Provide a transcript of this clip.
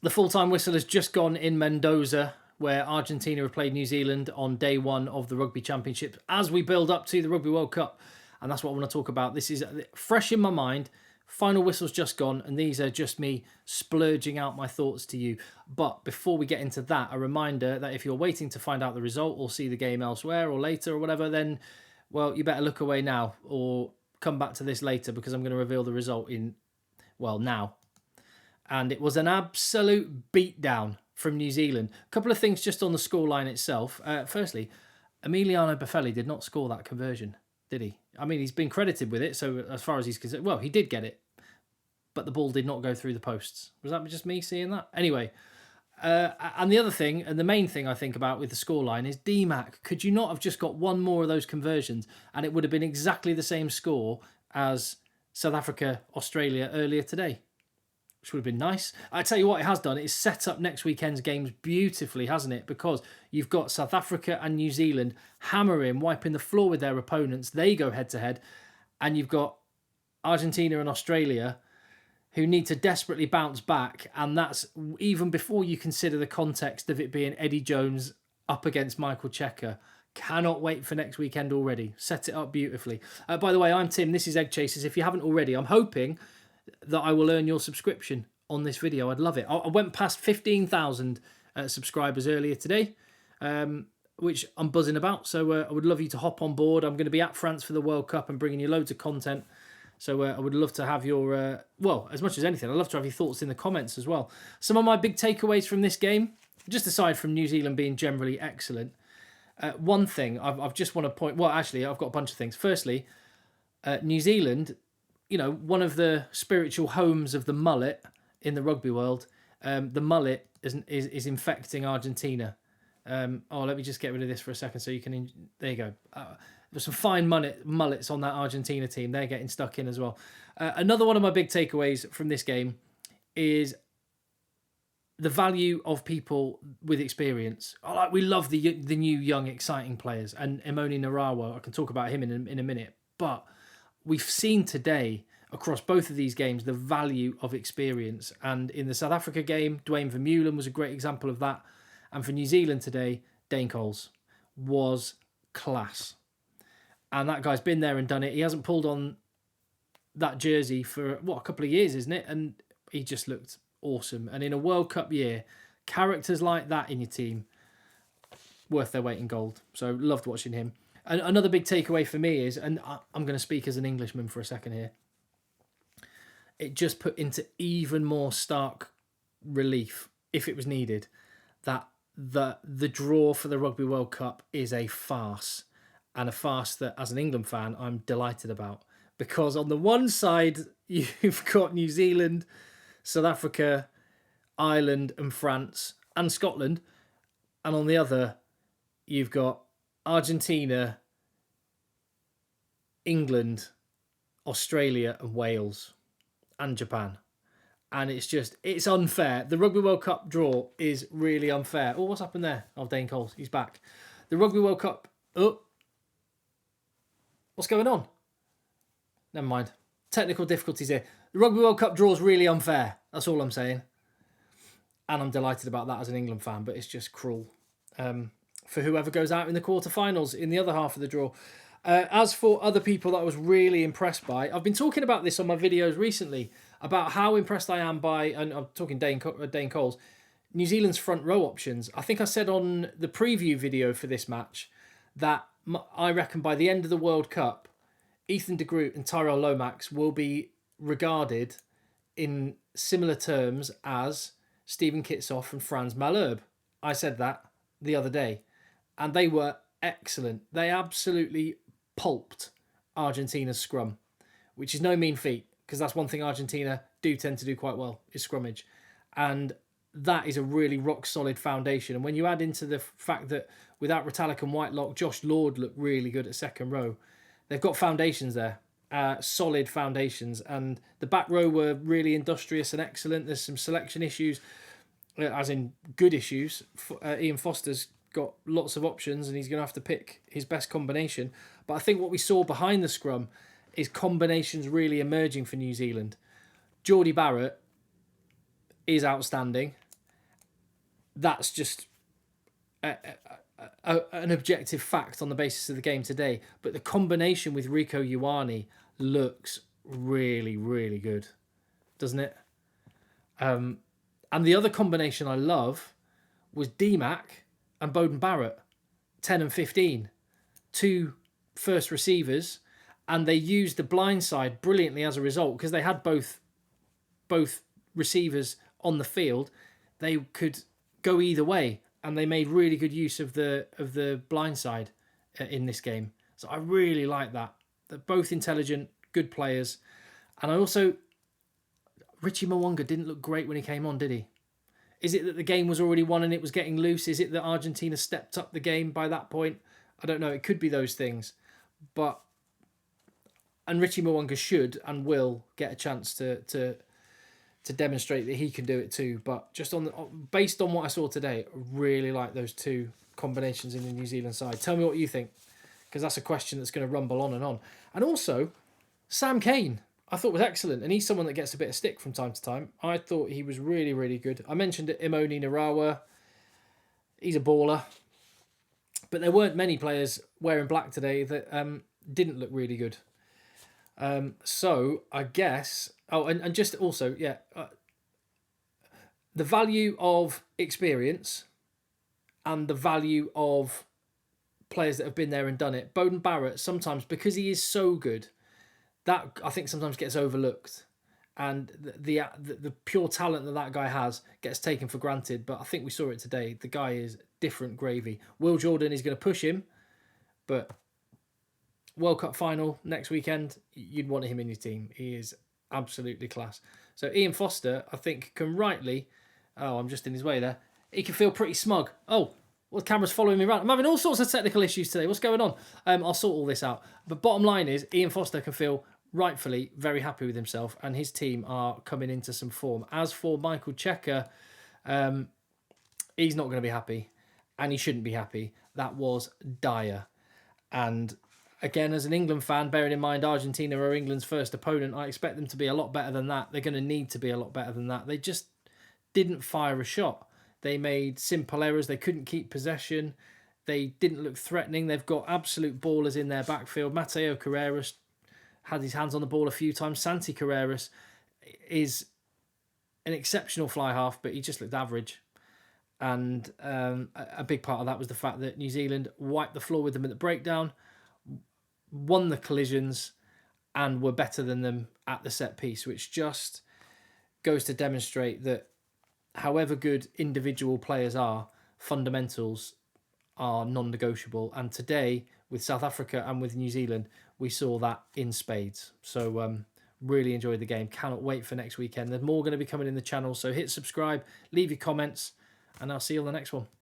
The full-time whistle has just gone in Mendoza, where Argentina have played New Zealand on day one of the Rugby Championship as we build up to the Rugby World Cup. And that's what I want to talk about. This is fresh in my mind. Final whistle's just gone, and these are just me splurging out my thoughts to you. But before we get into that, a reminder that if you're waiting to find out the result or see the game elsewhere or later or whatever, then, well, you better look away now or come back to this later, because I'm going to reveal the result now. And it was an absolute beatdown from New Zealand. A couple of things just on the scoreline itself. Firstly, Emiliano Boffelli did not score that conversion, did he? I mean, he's been credited with it, so as far as he's concerned, well, he did get it, but the ball did not go through the posts. Was that just me seeing that? Anyway, and the other thing, and the main thing I think about with the scoreline is DMAC. Could you not have just got one more of those conversions and it would have been exactly the same score as South Africa, Australia earlier today? Which would have been nice. I tell you what it has done, it's set up next weekend's games beautifully, hasn't it? Because you've got South Africa and New Zealand hammering, wiping the floor with their opponents. They go head-to-head. And you've got Argentina and Australia who need to desperately bounce back. And that's even before you consider the context of it being Eddie Jones up against Michael Cheika. Cannot wait for next weekend already. Set it up beautifully. By the way, I'm Tim. This is Egg Chasers. If you haven't already, I'm hoping that I will earn your subscription on this video. I'd love it. I went past 15,000 subscribers earlier today, which I'm buzzing about. So I would love you to hop on board. I'm going to be at France for the World Cup and bringing you loads of content. So I would love to have your, well, as much as anything, I'd love to have your thoughts in the comments as well. Some of my big takeaways from this game, just aside from New Zealand being generally excellent, one thing I've just want to point, well, actually, I've got a bunch of things. Firstly, New Zealand, you know, one of the spiritual homes of the mullet in the rugby world, the mullet is infecting Argentina. Let me just get rid of this for a second so you can... There you go. There's some fine mullets on that Argentina team. They're getting stuck in as well. Another one of my big takeaways from this game is the value of people with experience. We love the new, young, exciting players. And Emoni Narawa, I can talk about him in a minute. But we've seen today across both of these games the value of experience. And in the South Africa game, Dwayne Vermeulen was a great example of that. And for New Zealand today, Dane Coles was class. And that guy's been there and done it. He hasn't pulled on that jersey for, a couple of years, isn't it? And he just looked awesome. And in a World Cup year, characters like that in your team, worth their weight in gold. So loved watching him. And another big takeaway for me is, and I'm going to speak as an Englishman for a second here, it just put into even more stark relief, if it was needed, that the draw for the Rugby World Cup is a farce. And a farce that, as an England fan, I'm delighted about. Because on the one side, you've got New Zealand, South Africa, Ireland and France and Scotland. And on the other, you've got Argentina, England, Australia and Wales and Japan. And it's unfair. The Rugby World Cup draw is really unfair. Oh, what's happened there? Oh, Dane Coles, he's back. The Rugby World Cup... Oh. What's going on? Never mind. Technical difficulties here. The Rugby World Cup draw is really unfair. That's all I'm saying. And I'm delighted about that as an England fan, but it's just cruel. For whoever goes out in the quarterfinals in the other half of the draw. As for other people that I was really impressed by, I've been talking about this on my videos recently, about how impressed I am by, and I'm talking Dane Coles, New Zealand's front row options. I think I said on the preview video for this match that I reckon by the end of the World Cup, Ethan de Groot and Tyrell Lomax will be regarded in similar terms as Stephen Kitsoff and Franz Malherbe. I said that the other day. And they were excellent. They absolutely pulped Argentina's scrum, which is no mean feat, because that's one thing Argentina do tend to do quite well, is scrummage. And that is a really rock-solid foundation. And when you add into the fact that without Retallick and Whitelock, Josh Lord looked really good at second row, they've got foundations there, solid foundations. And the back row were really industrious and excellent. There's some selection issues, as in good issues. Ian Foster's got lots of options and he's going to have to pick his best combination. But I think what we saw behind the scrum is combinations really emerging for New Zealand. Geordie Barrett is outstanding. that's just an objective fact on the basis of the game today. But the combination with Rico Ioane looks really, really good, doesn't it? And the other combination I love was DMAC and Bowden Barrett, 10 and 15, two first receivers, and they used the blind side brilliantly as a result because they had both receivers on the field. They could go either way, and they made really good use of the blind side in this game. So I really like that. They're both intelligent, good players. And I also, Richie Mwanga didn't look great when he came on, did he? Is it that the game was already won and it was getting loose? Is it that Argentina stepped up the game by that point? I don't know. It could be those things. And Richie Mwanga should and will get a chance to demonstrate that he can do it too. But just based on what I saw today, I really like those two combinations in the New Zealand side. Tell me what you think, because that's a question that's going to rumble on and on. And also, Sam Cane, I thought was excellent, and he's someone that gets a bit of stick from time to time. I thought he was really, really good. I mentioned it, Imoni Narawa. He's a baller. But there weren't many players wearing black today that didn't look really good. So I guess... Oh, and just also, yeah, the value of experience and the value of players that have been there and done it. Bowden Barrett, sometimes, because he is so good, that I think sometimes gets overlooked. And the pure talent that guy has gets taken for granted. But I think we saw it today. The guy is different gravy. Will Jordan is going to push him, but World Cup final next weekend, you'd want him in your team. He is absolutely class. So Ian Foster, I think, can rightly... Oh, I'm just in his way there. He can feel pretty smug. Oh, well, the camera's following me around. I'm having all sorts of technical issues today. What's going on? I'll sort all this out. But bottom line is, Ian Foster can feel rightfully very happy with himself, and his team are coming into some form. As for Michael Cheika, he's not going to be happy, and he shouldn't be happy. That was dire. And again, as an England fan, bearing in mind Argentina are England's first opponent, I expect them to be a lot better than that. They're going to need to be a lot better than that. They just didn't fire a shot. They made simple errors. They couldn't keep possession. They didn't look threatening. They've got absolute ballers in their backfield. Mateo Carreras had his hands on the ball a few times. Santi Carreras is an exceptional fly half, but he just looked average. And a big part of that was the fact that New Zealand wiped the floor with them at the breakdown, won the collisions, and were better than them at the set piece, which just goes to demonstrate that however good individual players are, fundamentals are non-negotiable. And today, with South Africa and with New Zealand, we saw that in spades. So really enjoyed the game. Cannot wait for next weekend. There's more going to be coming in the channel, so hit subscribe, leave your comments, and I'll see you on the next one.